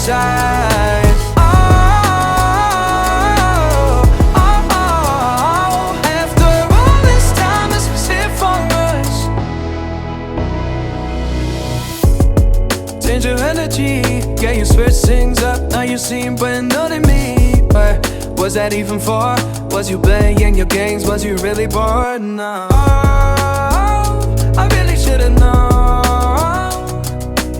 decide. After all this time, is it for us? Change your energy, yeah, you switch things up. Now you seem brand new to me. But was that even for? Was you playing your games? Was you really bored? No. I really should've known.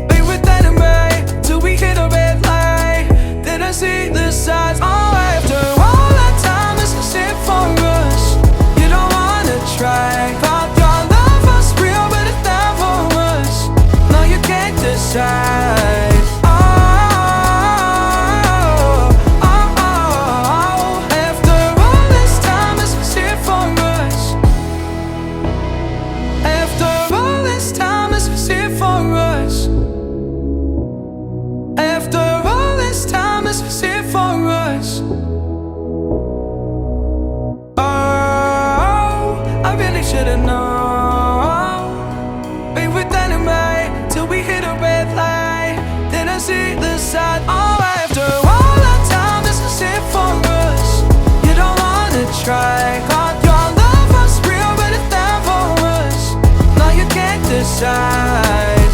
Be with that and right till we hit a red light. Did I see the signs? Oh, after all that time, is it for us? You don't wanna try. Thought your love was real, but it's not for us. No, you can't decide. Should've known. Be with that and right till we hit a red light. Then I see the side. Oh, after all that time, this is it for us. You don't wanna try. Thought your love was real, but it's not for us. No, you can't decide.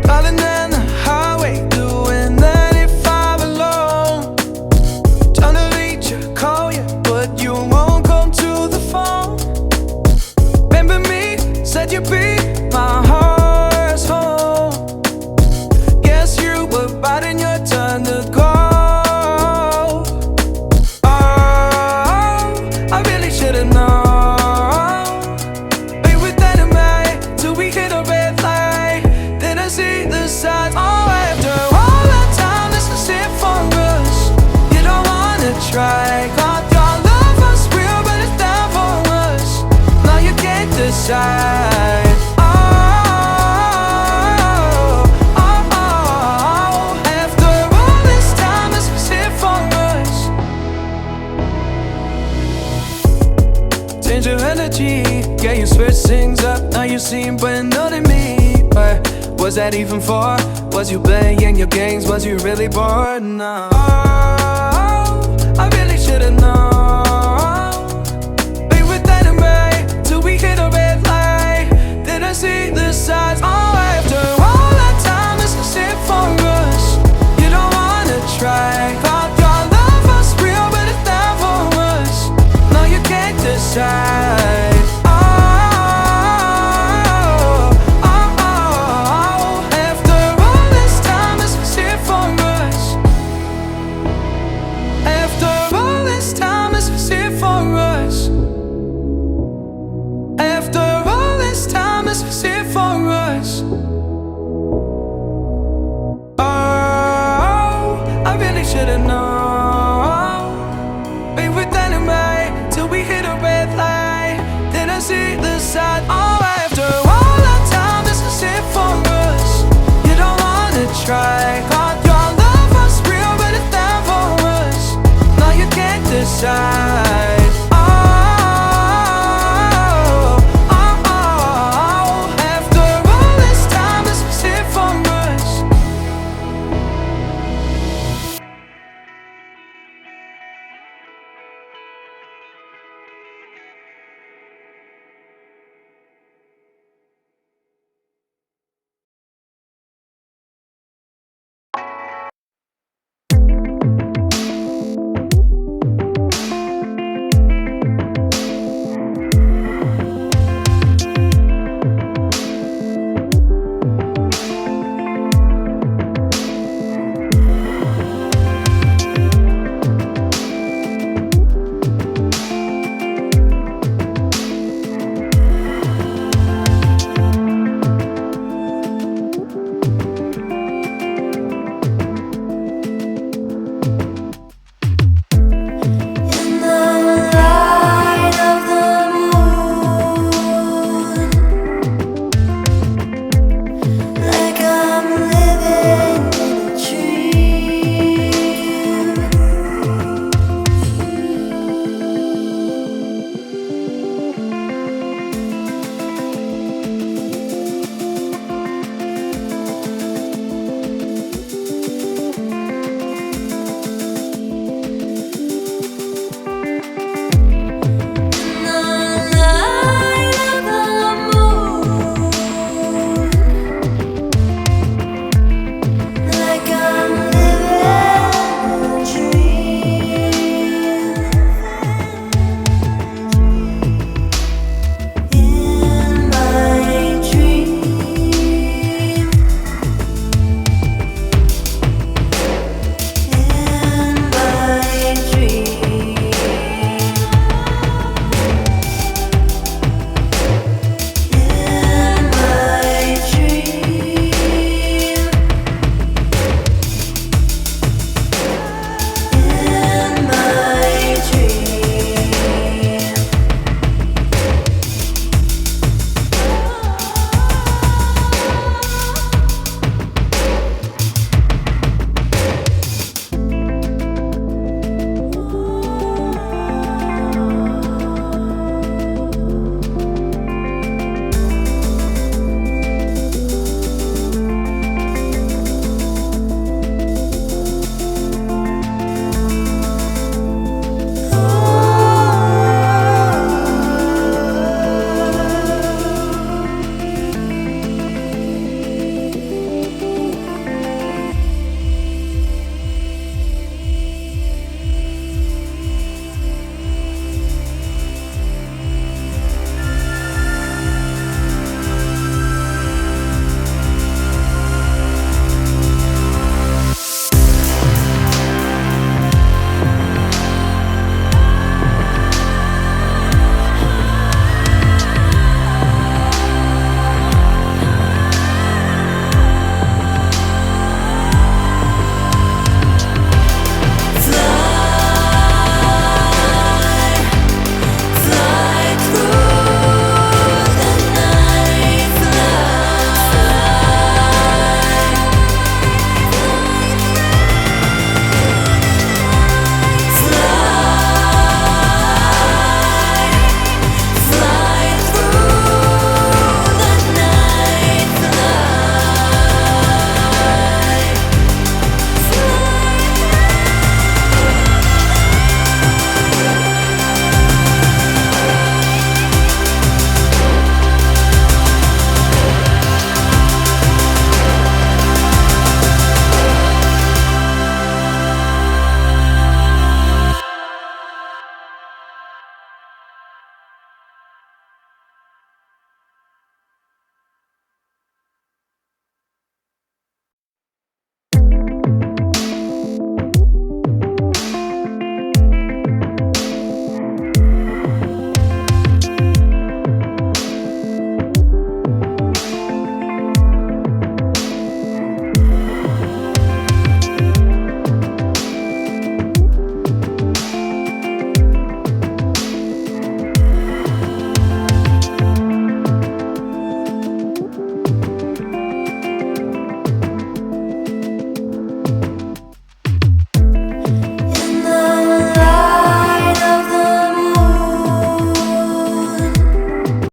Driving down the highway, doing 95 alone. Trying to reach you, call you, but you won't come to the phone. Remember me, said you'd be my heart's home. Guess you were biding your turn to go. Oh, I really should've known. Be with that and right till we hit a red light. Then I see the signs. Oh, after all that time, this is it for us. You don't wanna try. Thought your love was real, but it's not for us. No, you can't decide. After all this time, this is it for us. Change your energy, yeah, you switch things up. Now you seem brand new to me. But was that even for? Was you playing your games? Was you really bored? No. I really should've known. Be with that and right till we hit a red light. Did I see the signs? Oh, after all that time, is it for us? You don't wanna try. Thought your love was real, but it's not for us. No, you can't decide. Should've known. Be with that and right till we hit a red light. Then I see the side. Oh, after all that time, this is it for us. You don't wanna try. Thought your love was real, but it's not for us. No, you can't decide.